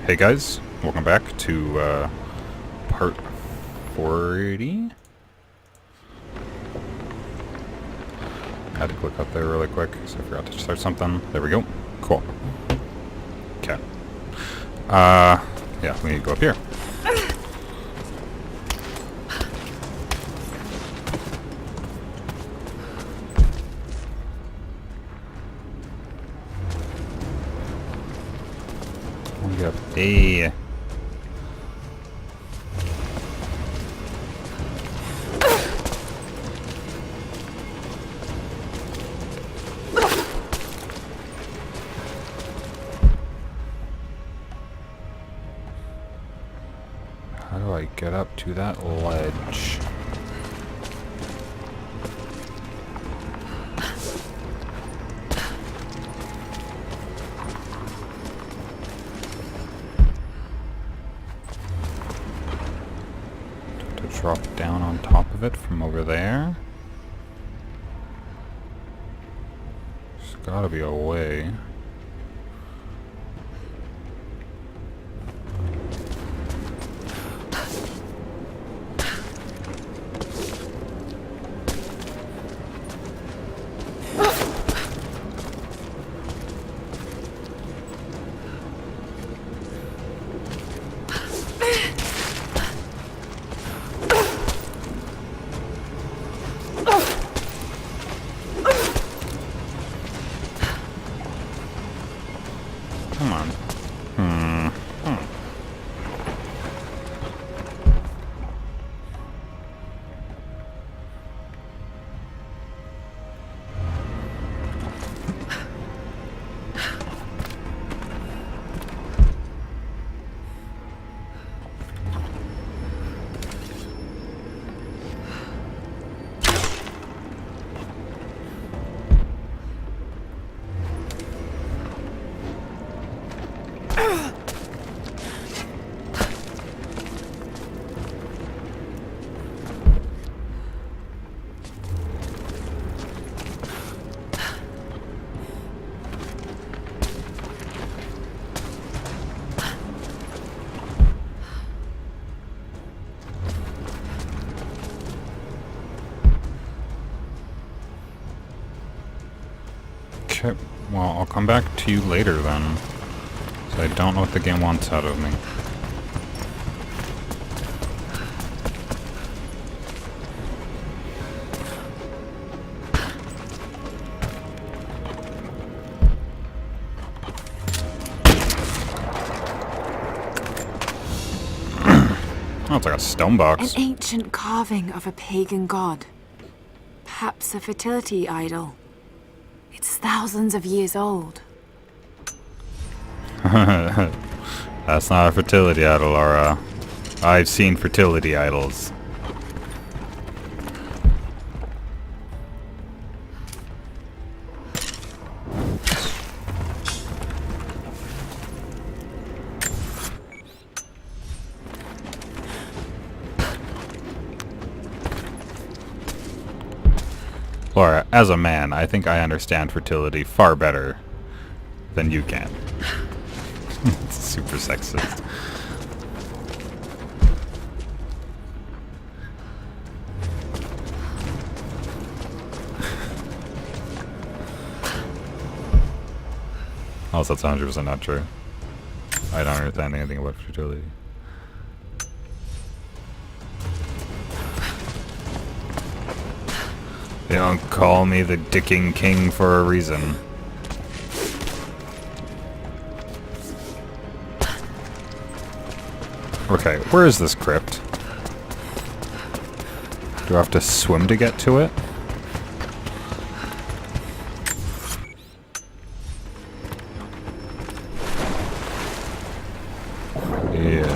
Hey guys, welcome back to part 40. Had to click up there really quick because I forgot to start something. There we go. Cool. Okay. Yeah, we need to go up here. Get up. Hey. How do I get up to that ledge? To drop down on top of it from over there? There's gotta be a way. Come on. Okay, well, I'll come back to you later then. So I don't know what the game wants out of me. Oh, it's like a stone box. An ancient carving of a pagan god. Perhaps a fertility idol. It's thousands of years old. That's not a fertility idol, Laura. I've seen fertility idols. Laura, as a man, I think I understand fertility far better than you can. It's super sexist. Also, that's 100% not true. I don't understand anything about fertility. They don't call me the Dicking King for a reason. Okay, where is this crypt? Do I have to swim to get to it? Yeah.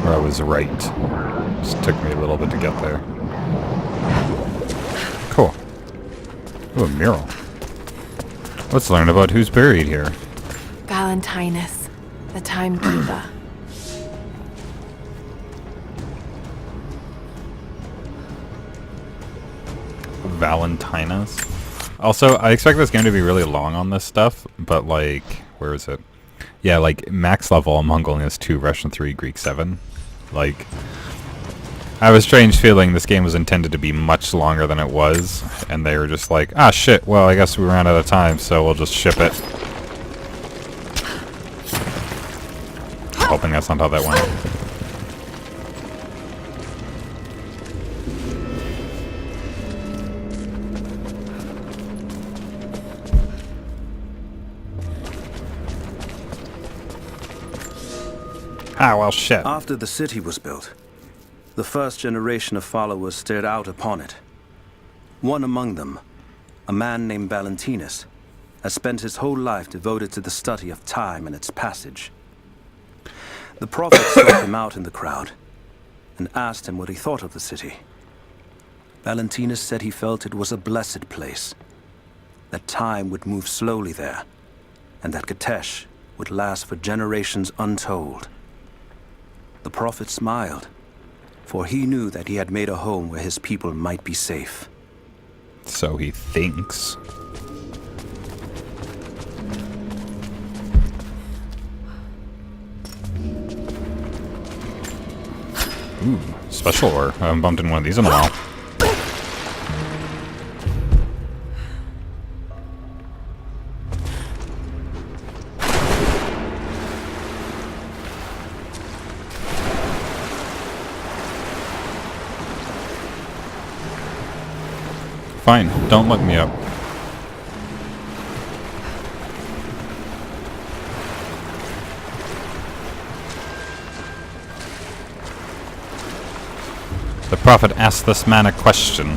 I was right. Just took me a little bit to get there. Cool. Ooh, a mural. Let's learn about who's buried here. Valentinus, the timekeeper. Valentinus. Also, I expect this game to be really long on this stuff, but like, where is it? Yeah, like max level Mongolian is 2, Russian 3, Greek 7. Like, I have a strange feeling this game was intended to be much longer than it was, and they were just like, ah shit, well I guess we ran out of time, so we'll just ship it. Hoping that's not how that went. Ah, well, shit. After the city was built, the first generation of followers stared out upon it. One among them, a man named Valentinus, has spent his whole life devoted to the study of time and its passage. The prophet sought him out in the crowd and asked him what he thought of the city. Valentinus said he felt it was a blessed place, that time would move slowly there, and that Katesh would last for generations untold. The prophet smiled, for he knew that he had made a home where his people might be safe. So he thinks. Ooh, special ore. I haven't bumped in one of these in a while. Fine, don't look me up. The prophet asked this man a question.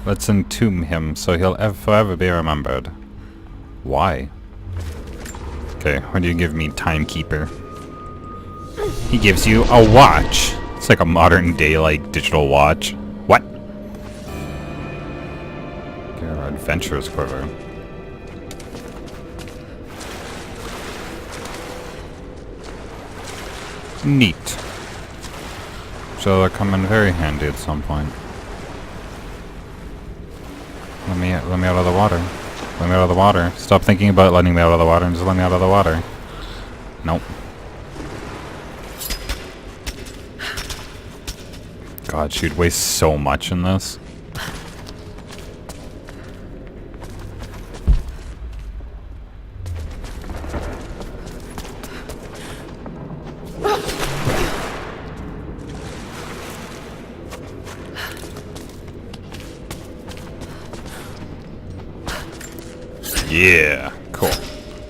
Let's entomb him so he'll forever be remembered. Why? Okay, what do you give me, timekeeper? He gives you a watch. It's like a modern day, like, digital watch. What? Okay, our adventurer's quiver. Neat. So they'll come in very handy at some point. Let me out of the water. Let me out of the water. Stop thinking about letting me out of the water and just let me out of the water. Nope. God, she'd waste so much in this. Yeah, cool.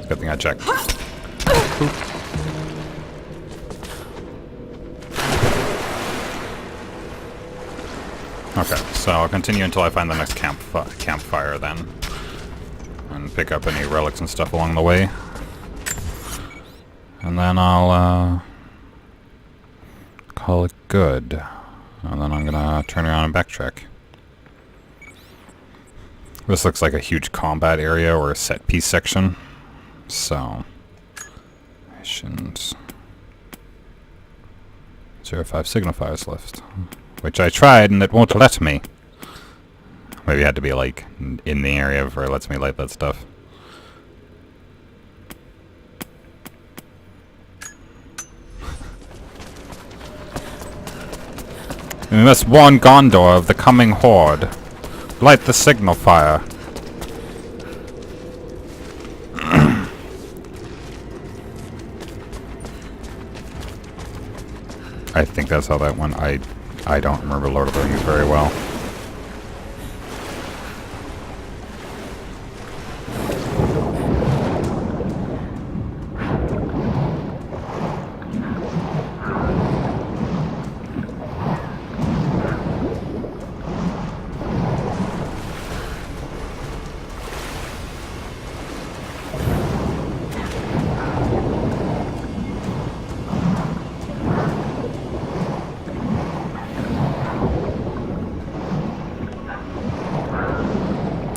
Good thing I checked. Boop. Okay, so I'll continue until I find the next campfire then. And pick up any relics and stuff along the way. And then I'll call it good. And then I'm gonna turn around and backtrack. This looks like a huge combat area or a set piece section. So, missions. 05 signifiers list. Which I tried and it won't let me. Maybe it had to be like in the area before it lets me light that stuff. We must warn Gondor of the coming horde. Light the signal fire. I think that's how that went. I don't remember Lord of the Rings very well.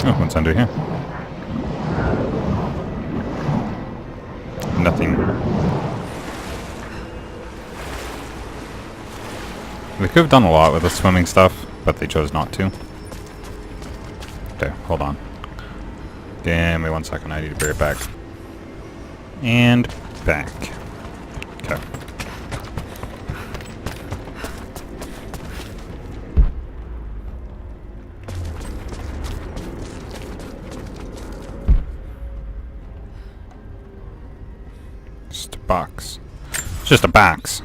Oh, what's under here? Nothing. We could have done a lot with the swimming stuff, but they chose not to. Okay, hold on. Give me 1 second, I need to be right back. And back. Okay. Just a box. It's just a box.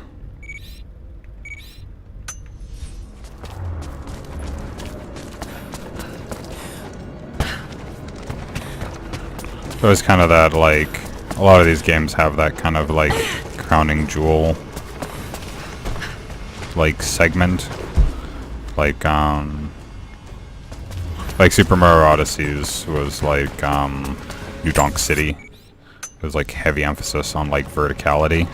So it's kind of that, like, a lot of these games have that kind of, like, crowning jewel, like, segment. Like Super Mario Odyssey's was, like, New Donk City. It was, like, heavy emphasis on, like, verticality.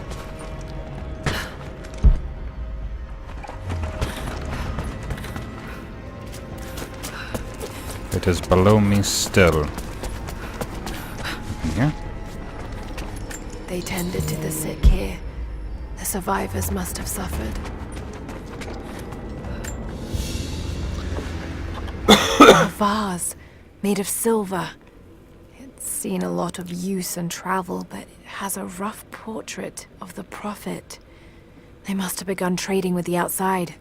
It is below me still. Here. They tended to the sick here. The survivors must have suffered. A vase made of silver. It's seen a lot of use and travel, but it has a rough portrait of the prophet. They must have begun trading with the outside.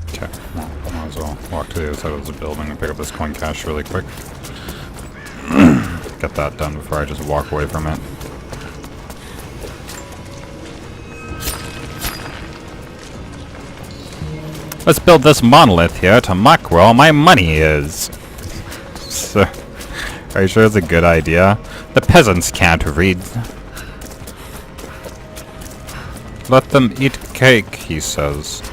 Okay, well, might as well walk to the other side of the building and pick up this coin cache really quick. Get that done before I just walk away from it. Let's build this monolith here to mark where all my money is. So, are you sure it's a good idea? The peasants can't read. Let them eat cake, he says.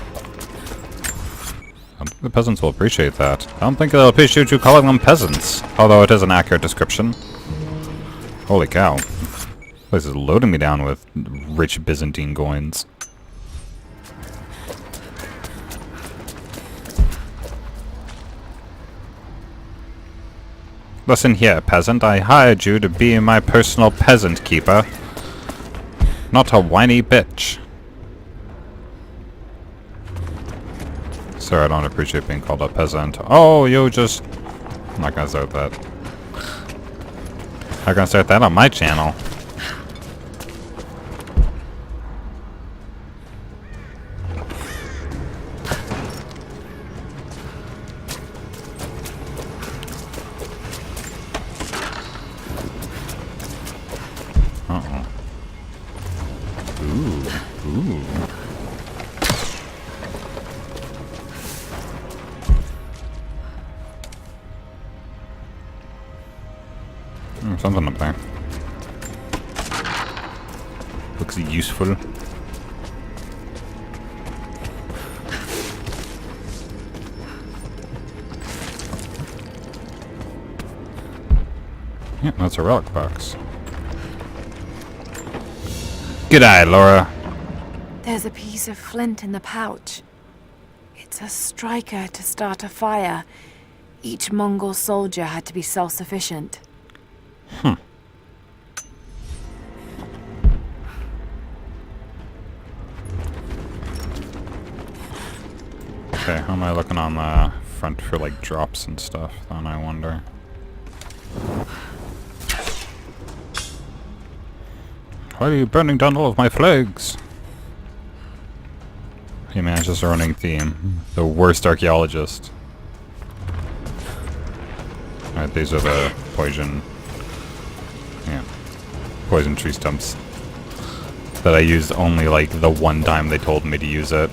I don't think the peasants will appreciate that. I don't think they'll appreciate you calling them peasants, although it is an accurate description. Holy cow. This place is loading me down with rich Byzantine coins. Listen here, peasant. I hired you to be my personal peasant keeper. Not a whiny bitch. Sir, I don't appreciate being called a peasant. Oh, you just... I'm not gonna start that. I'm gonna start that on my channel. Uh-oh. Ooh. Something up there. Looks useful. Yeah, that's a relic box. G'day, Laura. There's a piece of flint in the pouch. It's a striker to start a fire. Each Mongol soldier had to be self-sufficient. Okay, how am I looking on the front for, like, drops and stuff, then I wonder? Why are you burning down all of my flags? Hey man, it's just a running theme. The worst archaeologist. Alright, these are the poison... yeah. Poison tree stumps. That I used only, like, the one time they told me to use it.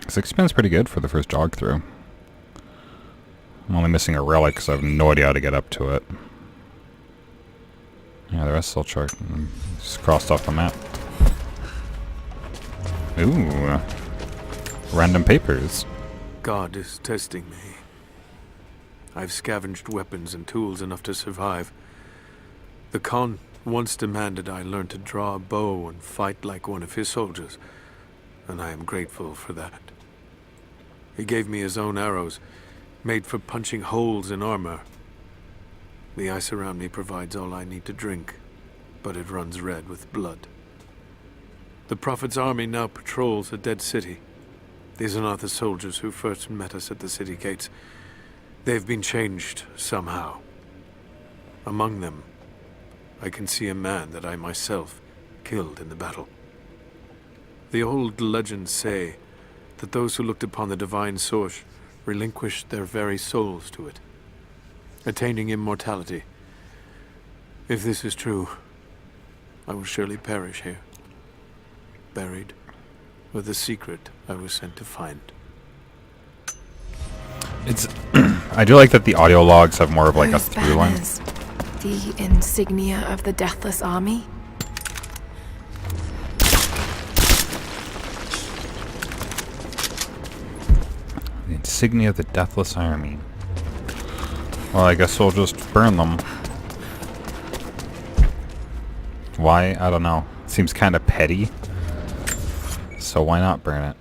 60 pretty good for the first jog through. I'm only missing a relic because I have no idea how to get up to it. Yeah, the rest still checked. Just crossed off the map. Ooh. Random papers. God is testing me. I've scavenged weapons and tools enough to survive. The Khan once demanded I learn to draw a bow and fight like one of his soldiers, and I am grateful for that. He gave me his own arrows, made for punching holes in armor. The ice around me provides all I need to drink, but it runs red with blood. The Prophet's army now patrols the dead city. These are not the soldiers who first met us at the city gates. They've been changed somehow. Among them, I can see a man that I myself killed in the battle. The old legends say that those who looked upon the divine source relinquished their very souls to it, attaining immortality. If this is true, I will surely perish here, buried with the secret I was sent to find. It's I do like that the audio logs have more of like Those a through line. banners, the insignia of the Deathless Army. The insignia of the Deathless Army. Well, I guess we'll just burn them. Why? I don't know. Seems kind of petty. So why not burn it?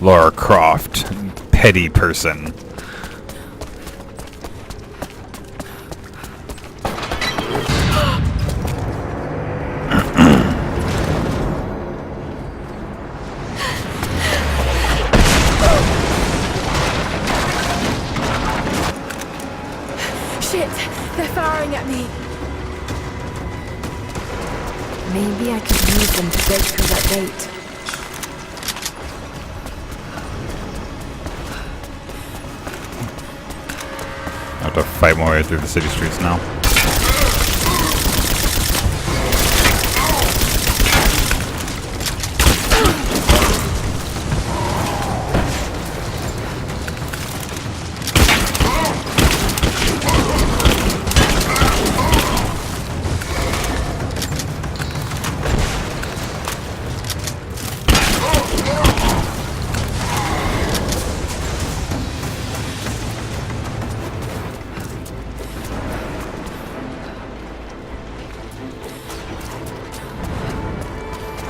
Lara Croft, petty person. Shit! They're firing at me! Maybe I could use them to break through that gate. I have to fight my way through the city streets now.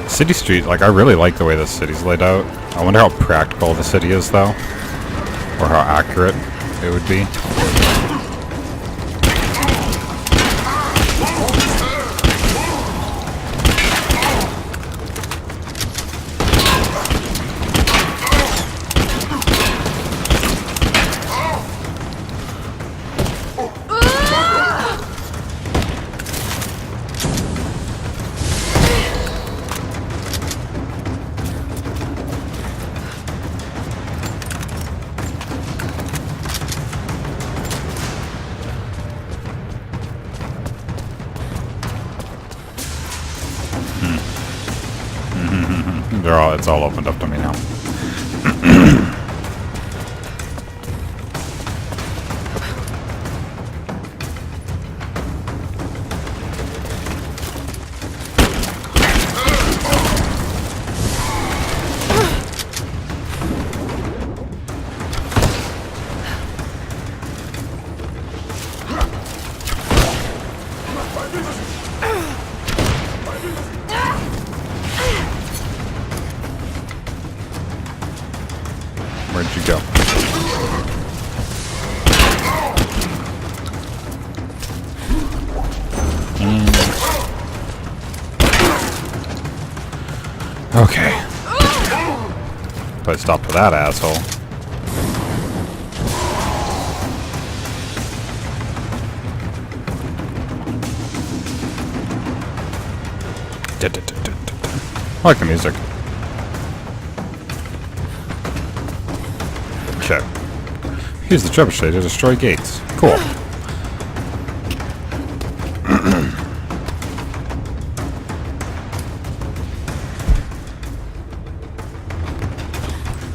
City Street, like, I really like the way this city's laid out. I wonder how practical the city is, though. Or how accurate it would be. It's all opened up to me now. Where'd you go? Okay. If I stop with that asshole. I like the music. Okay. Use the trebuchet to destroy gates. Cool.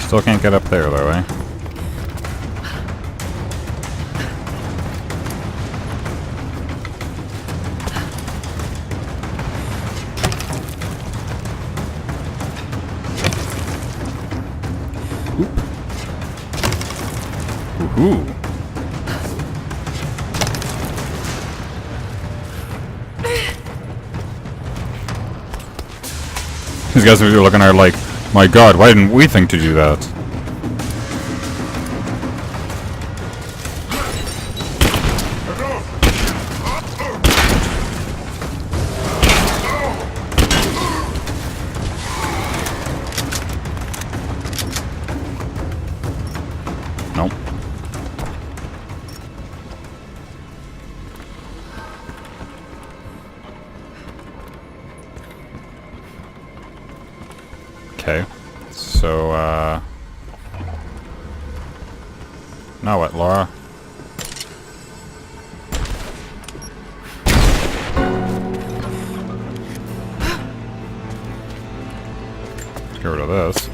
Still can't get up there though, eh? Ooh. These guys are looking at her like, my god, why didn't we think to do that? Nope. Okay. So, now what, Laura? Let's get rid of this.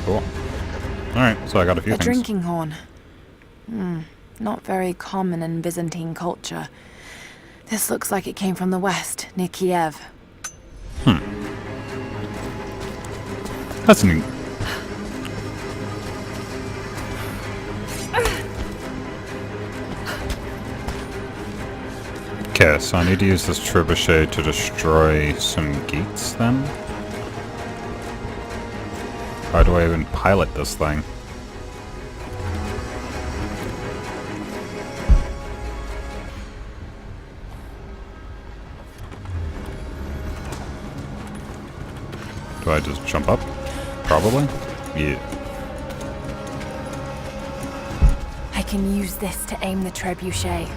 Cool. Alright, so I got a few A things. drinking horn. Not very common in Byzantine culture. This looks like it came from the west, near Kiev. That's neat. Okay, so I need to use this trebuchet to destroy some gates then? How do I even pilot this thing? Do I just jump up? Probably? Yeah. I can use this to aim the trebuchet.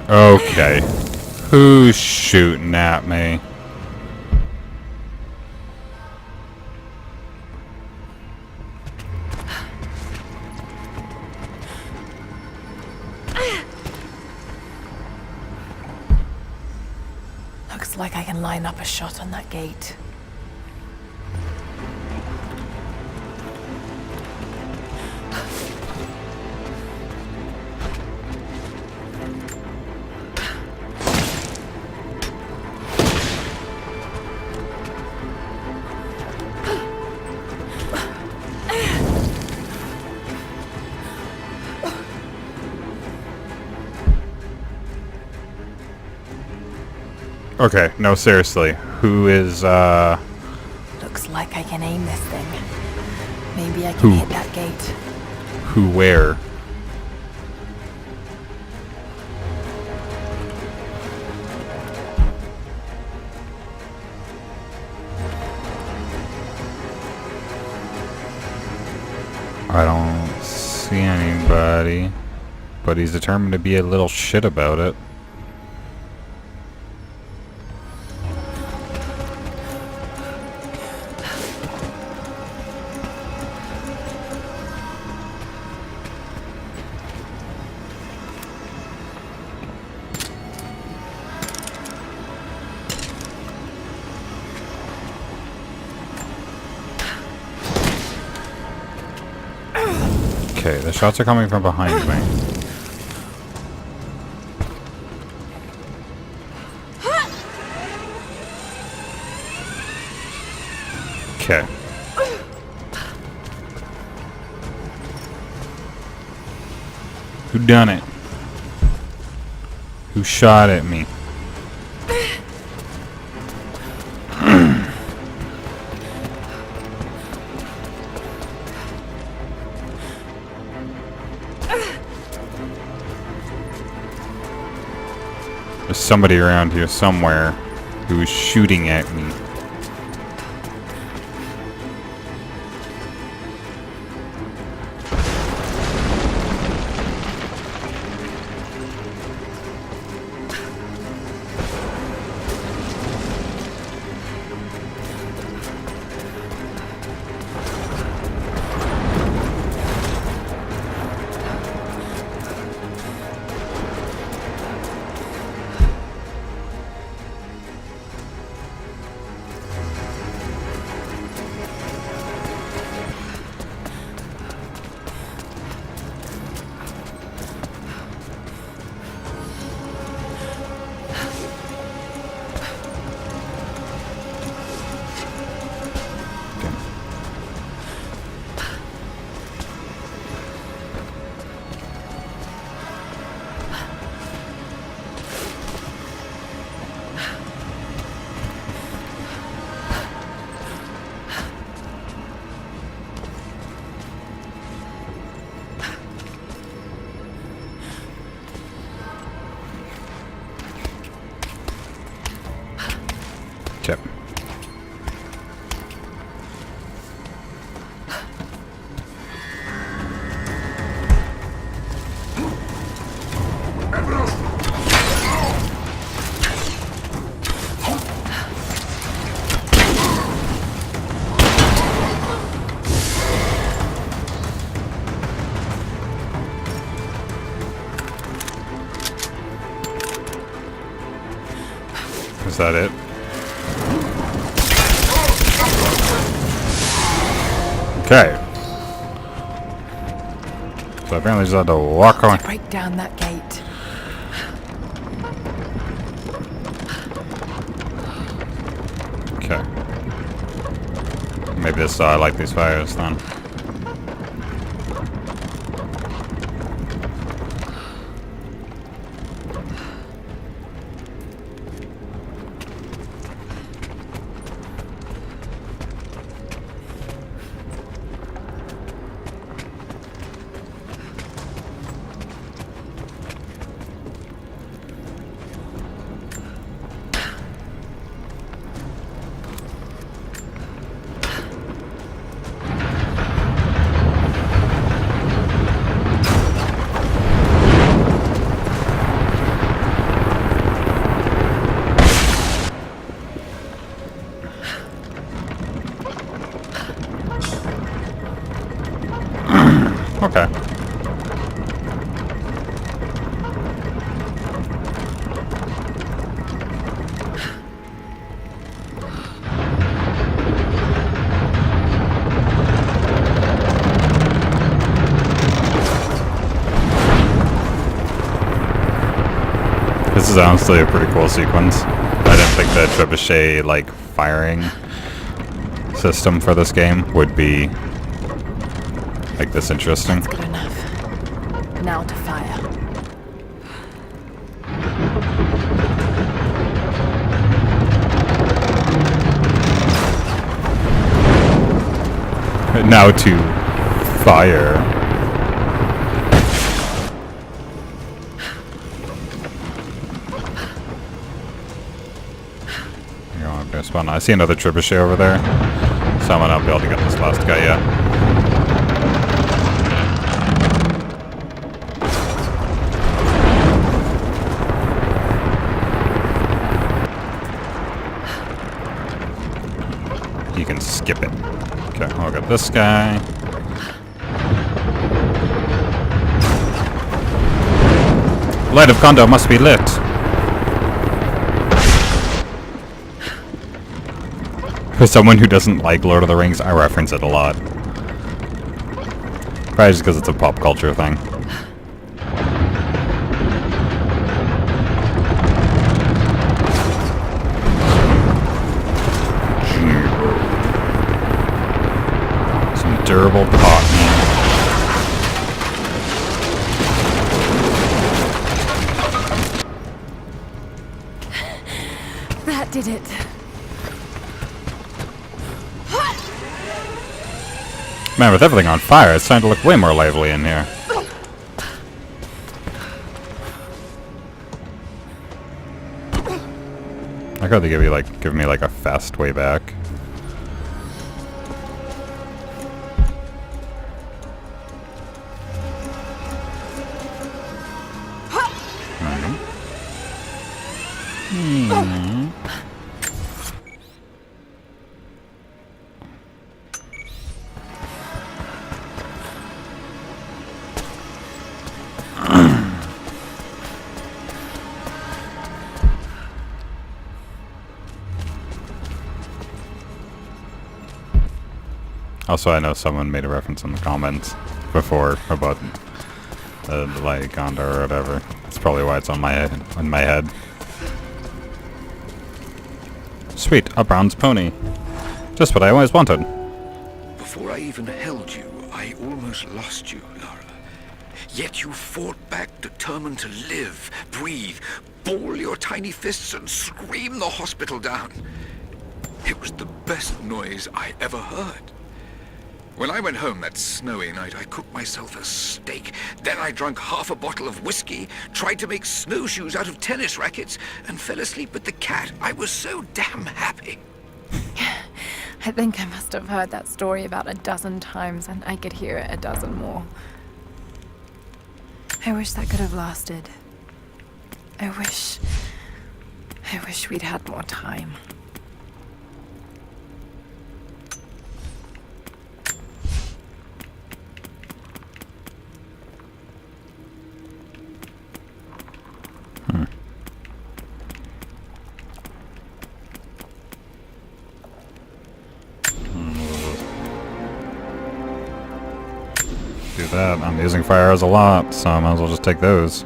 Okay. Who's shooting at me? Looks like I can line up a shot on that gate. Okay, no, seriously. Who is, Looks like I can aim this thing. Maybe I can Who? hit that gate. who where? I don't see anybody, but he's determined to be a little shit about it. Okay, the shots are coming from behind me. Okay. Who done it? Who shot at me? There's somebody around here somewhere who is shooting at me. Okay. Is that it? Okay. So apparently just had to walk on. Break down that gate. Okay. Maybe this is why I like these fires then. Okay. This is honestly a pretty cool sequence. I didn't think the trebuchet like firing system for this game would be like this interesting. That's good enough. Now to fire. Now to fire. I see another trebuchet over there, so I might not be able to get this last guy yet. You can skip it. Okay, I'll get this guy. Light of Kondo must be lit. For someone who doesn't like Lord of the Rings, I reference it a lot. Probably just because it's a pop culture thing. Some durable pot. That did it. Man, with everything on fire, it's starting to look way more lively in here. I thought they give me like a fast way back. Also, I know someone made a reference in the comments before about the light Gondor or whatever. That's probably why it's on my head. Sweet, a bronze pony. Just what I always wanted. Before I even held you, I almost lost you, Lara. Yet you fought back, determined to live, breathe, ball your tiny fists and scream the hospital down. It was the best noise I ever heard. When I went home that snowy night, I cooked myself a steak. Then I drank half a bottle of whiskey, tried to make snowshoes out of tennis rackets, and fell asleep with the cat. I was so damn happy. I think I must have heard that story about a dozen times, and I could hear it a dozen more. I wish that could have lasted. I wish we'd had more time. Do that. I'm using fire arrows a lot, so I might as well just take those.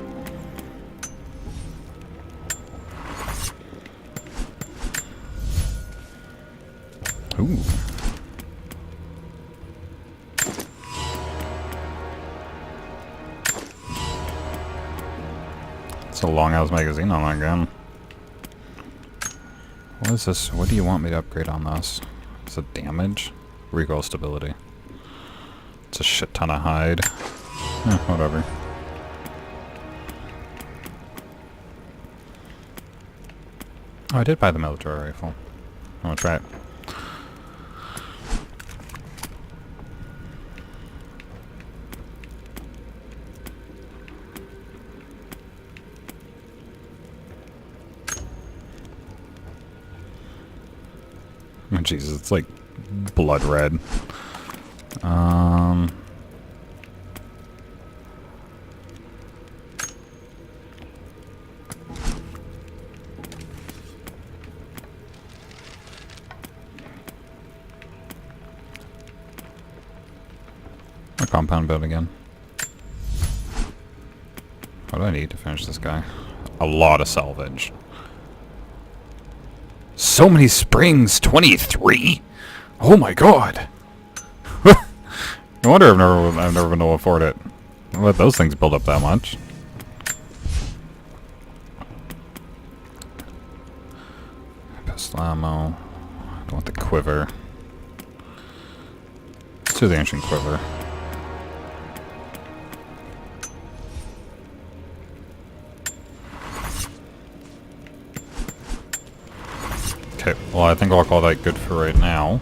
Ooh. It's a long-ass magazine on that gun. What is this? What do you want me to upgrade on this? Is it damage? Recoil stability. It's a shit ton of hide. Whatever. Oh, I did buy the military rifle. I'm gonna try it. Oh, Jesus, it's like blood red. A compound build again. What do I need to finish this guy? A lot of salvage. So many springs! 23! Oh my god! No wonder I've never been able to afford it. Don't let those things build up that much. Pistol ammo. I don't want the quiver. Let's do the ancient quiver. Okay, well I think I'll call that good for right now.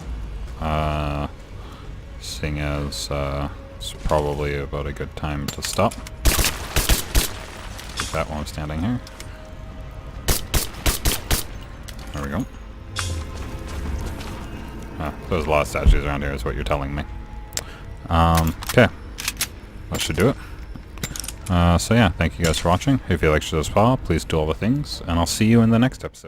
Seeing as it's probably about a good time to stop. Keep that while I'm standing here. There we go. There's a lot of statues around here is what you're telling me. Okay. That should do it. So yeah, thank you guys for watching. If you like this as well, please do all the things, and I'll see you in the next episode.